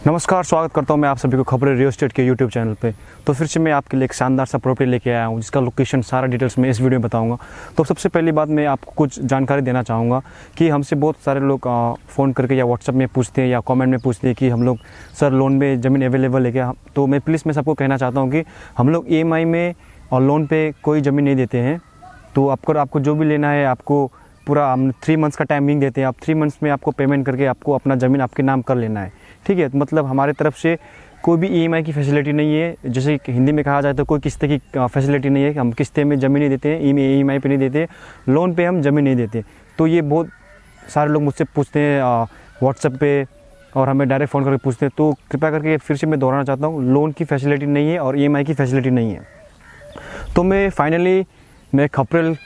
नमस्कार, स्वागत करता हूं मैं आप सभी को खबरें रियल एस्टेट के यूट्यूब चैनल पे। तो फिर से मैं आपके लिए एक शानदार सा प्रॉपर्टी लेके आया हूं जिसका लोकेशन सारा डिटेल्स में इस वीडियो में बताऊंगा। तो सबसे पहली बात मैं आपको कुछ जानकारी देना चाहूँगा कि हमसे बहुत सारे लोग फ़ोन करके या व्हाट्सअप में पूछते हैं या कमेंट में पूछते हैं कि हम लोग सर लोन में ज़मीन अवेलेबल है क्या। तो मैं प्लीज़ मैं सबको कहना चाहता हूँ कि हम लोग EMI में और लोन पर कोई ज़मीन नहीं देते हैं। तो आपको जो भी लेना है आपको पूरा हम 3 मंथ्स का टाइमिंग देते हैं। आप 3 मंथ्स में आपको पेमेंट करके आपको अपना ज़मीन आपके नाम कर लेना है, ठीक है। मतलब हमारे तरफ से कोई भी EMI की फैसिलिटी नहीं है, जैसे हिंदी में कहा जाए तो कोई किस्ते की फैसिलिटी नहीं है कि हम किस्ते में ज़मीन नहीं देते हैं, EMI पे नहीं देते, लोन पे हम ज़मीन नहीं देते। तो ये बहुत सारे लोग मुझसे पूछते हैं व्हाट्सएप पे और हमें डायरेक्ट फ़ोन करके पूछते हैं। तो कृपया करके फिर से मैं दोहराना चाहता हूँ, लोन की फैसिलिटी नहीं है और EMI की फैसिलिटी नहीं है। तो मैं खपरेल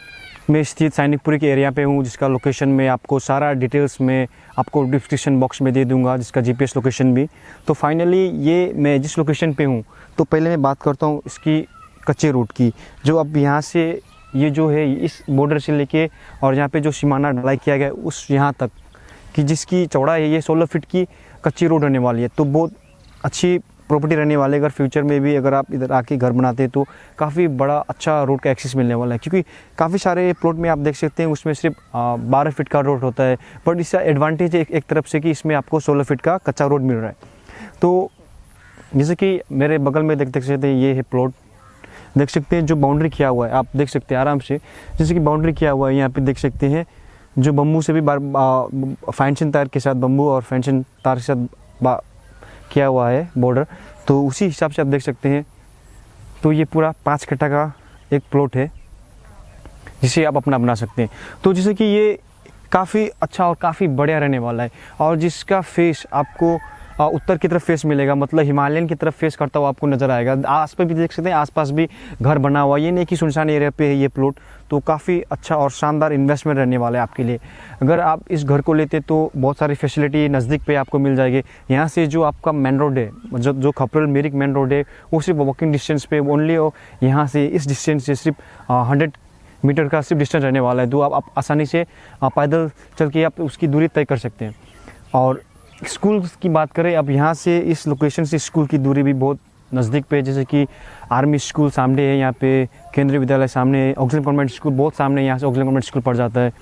में स्थित सैनिकपुरी के एरिया पे हूँ, जिसका लोकेशन में आपको सारा डिटेल्स में आपको डिस्क्रिप्शन बॉक्स में दे दूंगा, जिसका GPS लोकेशन भी। तो फाइनली ये मैं जिस लोकेशन पे हूँ, तो पहले मैं बात करता हूँ इसकी कच्चे रूट की। जो अब यहाँ से ये जो है इस बॉर्डर से लेके और यहाँ पे जो सीमाना ढलाई किया गया है उस यहाँ तक कि जिसकी चौड़ाई है ये 16 फीट की कच्ची रोड रहने वाली है। तो बहुत अच्छी प्रॉपर्टी रहने वाले। अगर फ्यूचर में भी अगर आप इधर आके घर बनाते हैं तो काफ़ी बड़ा अच्छा रोड का एक्सेस मिलने वाला है, क्योंकि काफ़ी सारे प्लॉट में आप देख सकते हैं उसमें सिर्फ 12 फीट का रोड होता है। बट इसका एडवांटेज है एक तरफ से कि इसमें आपको 16 फीट का कच्चा रोड मिल रहा है। तो जैसे कि मेरे बगल में देख सकते हैं, ये है प्लॉट, देख सकते हैं जो बाउंड्री किया हुआ है, आप देख सकते हैं आराम से जैसे कि बाउंड्री किया हुआ है। यहाँ पर देख सकते हैं जो बम्बू से भी फेंसिंग तार के साथ बम्बू और फेंसिंग तार के साथ किया हुआ है बॉर्डर, तो उसी हिसाब से आप देख सकते हैं। तो ये पूरा 5 कट्ठा का एक प्लॉट है जिसे आप अपना बना सकते हैं। तो जैसे कि ये काफ़ी अच्छा और काफ़ी बढ़िया रहने वाला है और जिसका फेस आपको उत्तर की तरफ फेस मिलेगा, मतलब हिमालयन की तरफ फेस करता हुआ आपको नज़र आएगा। आसपास भी देख सकते हैं, आसपास भी घर बना हुआ, ये नहीं कि सुनसान एरिया पे है ये प्लॉट। तो काफ़ी अच्छा और शानदार इन्वेस्टमेंट रहने वाला है आपके लिए। अगर आप इस घर को लेते तो बहुत सारी फैसिलिटी नज़दीक पे आपको मिल जाएगी। यहाँ से जो आपका मेन रोड है, जो खपरेल मिरिक मेन रोड है, वो सिर्फ वॉकिंग डिस्टेंस पे ओनली, यहाँ से इस डिस्टेंस से सिर्फ 100 मीटर का सिर्फ डिस्टेंस रहने वाला है। तो आप आसानी से पैदल चल के आप उसकी दूरी तय कर सकते हैं। और स्कूल की बात करें, अब यहाँ से इस लोकेशन से स्कूल की दूरी भी बहुत नज़दीक पे, जैसे कि आर्मी स्कूल सामने है, यहाँ पे केंद्रीय विद्यालय सामने है, ऑक्सलेन कॉन्वेंट स्कूल बहुत सामने है, यहाँ से ऑक्सलेन कॉन्वेंट स्कूल पड़ जाता है।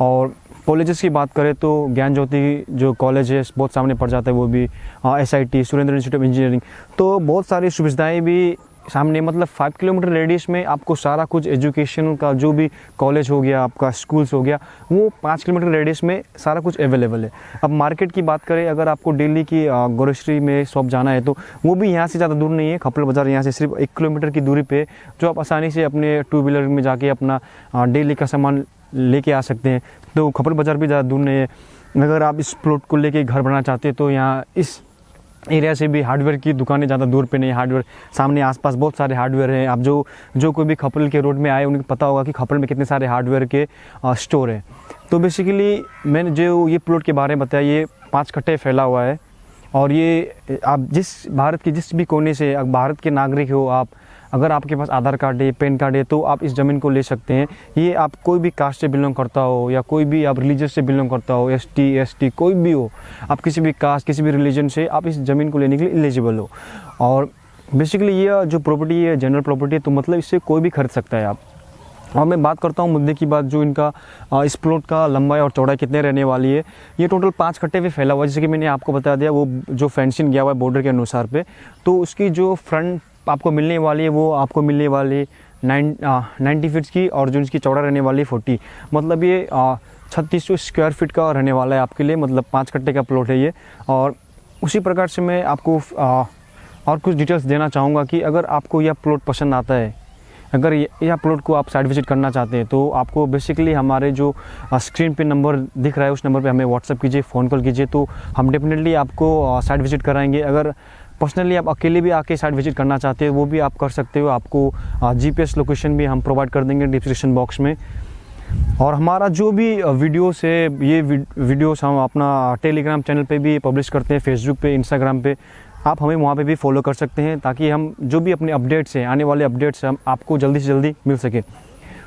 और कॉलेजेस की बात करें तो ज्ञान ज्योति जो कॉलेज है बहुत सामने पड़ जाता है, वो भी SIT Surendra institute of engineering. तो बहुत सारी सुविधाएँ भी सामने, मतलब 5 किलोमीटर रेडियस में आपको सारा कुछ एजुकेशन का जो भी कॉलेज हो गया, आपका स्कूल्स हो गया, वो 5 किलोमीटर रेडियस में सारा कुछ अवेलेबल है। अब मार्केट की बात करें, अगर आपको दिल्ली की ग्रोसरी में शॉप जाना है तो वो भी यहाँ से ज़्यादा दूर नहीं है। खपरेल बाज़ार यहाँ से सिर्फ 1 किलोमीटर की दूरी पे, जो आप आसानी से अपने 2 व्हीलर में जाके अपना डेली का सामान लेके आ सकते हैं। तो खपरेल बाज़ार भी ज़्यादा दूर नहीं है। अगर आप इस प्लॉट को लेके घर बनाना चाहते हैं तो यहाँ इस एरिया से भी हार्डवेयर की दुकानें ज़्यादा दूर पे नहीं है। हार्डवेयर सामने आसपास बहुत सारे हार्डवेयर हैं। आप जो कोई भी खपरेल के रोड में आए उनको पता होगा कि खपरेल में कितने सारे हार्डवेयर के स्टोर हैं। तो बेसिकली मैंने जो ये प्लॉट के बारे में बताया, ये 5 कट्ठे फैला हुआ है। और ये आप भारत के जिस भी कोने से भारत के नागरिक हो, आप अगर आपके पास आधार कार्ड है, पैन कार्ड है, तो आप इस ज़मीन को ले सकते हैं। ये आप कोई भी कास्ट से बिलोंग करता हो या कोई भी आप रिलीजियस से बिलोंग करता हो, ST ST कोई भी हो, आप किसी भी कास्ट किसी भी रिलीजन से आप इस ज़मीन को लेने के लिए एलिजिबल हो। और बेसिकली ये जो प्रॉपर्टी है जनरल प्रॉपर्टी है, तो मतलब इससे कोई भी खरीद सकता है आप। और मैं बात करता हूँ मुद्दे की बात, जो इनका इस प्लॉट का लंबाई और चौड़ाई कितने रहने वाली है। ये टोटल 5 कट्ठे पे फैला हुआ है, जैसे कि मैंने आपको बता दिया, वो जो फेंसिंग गया हुआ है बॉर्डर के अनुसार पे। तो उसकी जो फ्रंट आपको मिलने वाली है वो आपको मिलने वाली 90 फीट की, और जो इसकी चौड़ा रहने वाली 40, मतलब ये 3600 स्क्वायर फीट का रहने वाला है आपके लिए। मतलब 5 कट्ठे का प्लॉट है ये। और उसी प्रकार से मैं आपको और कुछ डिटेल्स देना चाहूँगा कि अगर आपको यह प्लॉट पसंद आता है, अगर यह प्लॉट को आप साइट विजिट करना चाहते हैं, तो आपको बेसिकली हमारे जो स्क्रीन पे नंबर दिख रहा है उस नंबर पे हमें व्हाट्सअप कीजिए, फ़ोन कॉल कीजिए, तो हम डेफिनेटली आपको साइट विजिट कराएंगे। अगर पर्सनली आप अकेले भी आके साइट विजिट करना चाहते हो वो भी आप कर सकते हो। आपको GPS लोकेशन भी हम प्रोवाइड कर देंगे डिस्क्रिप्शन बॉक्स में। और हमारा जो भी वीडियोस है, ये वीडियोस हम अपना टेलीग्राम चैनल पे भी पब्लिश करते हैं, फेसबुक पे, इंस्टाग्राम पे। आप हमें वहाँ पे भी फॉलो कर सकते हैं, ताकि हम जो भी अपने अपडेट्स हैं, आने वाले अपडेट्स हम आपको जल्दी से जल्दी मिल सके।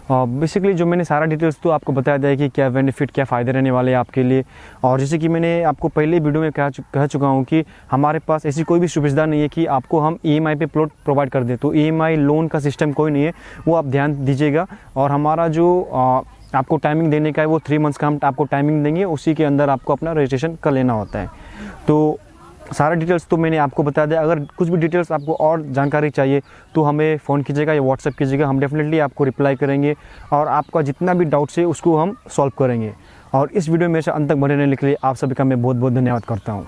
बेसिकली जो मैंने सारा डिटेल्स तो आपको बताया दिया है कि क्या बेनिफिट, क्या फ़ायदे रहने वाले हैं आपके लिए। और जैसे कि मैंने आपको पहले वीडियो में कह चुका हूँ कि हमारे पास ऐसी कोई भी सुविधा नहीं है कि आपको हम EMI पे प्लॉट प्रोवाइड कर दें। तो EMI लोन का सिस्टम कोई नहीं है, वो आप ध्यान दीजिएगा। और हमारा जो आपको टाइमिंग देने का है वो 3 मंथ्स का हम आपको टाइमिंग देंगे, उसी के अंदर आपको अपना रजिस्ट्रेशन कर लेना होता है। तो सारा डिटेल्स तो मैंने आपको बता दिया। अगर कुछ भी डिटेल्स आपको और जानकारी चाहिए तो हमें फ़ोन कीजिएगा या व्हाट्सएप कीजिएगा, हम डेफिनेटली आपको रिप्लाई करेंगे और आपका जितना भी डाउट्स है उसको हम सॉल्व करेंगे। और इस वीडियो में से अंत तक बने रहने के लिए आप सभी का मैं बहुत बहुत धन्यवाद करता हूँ।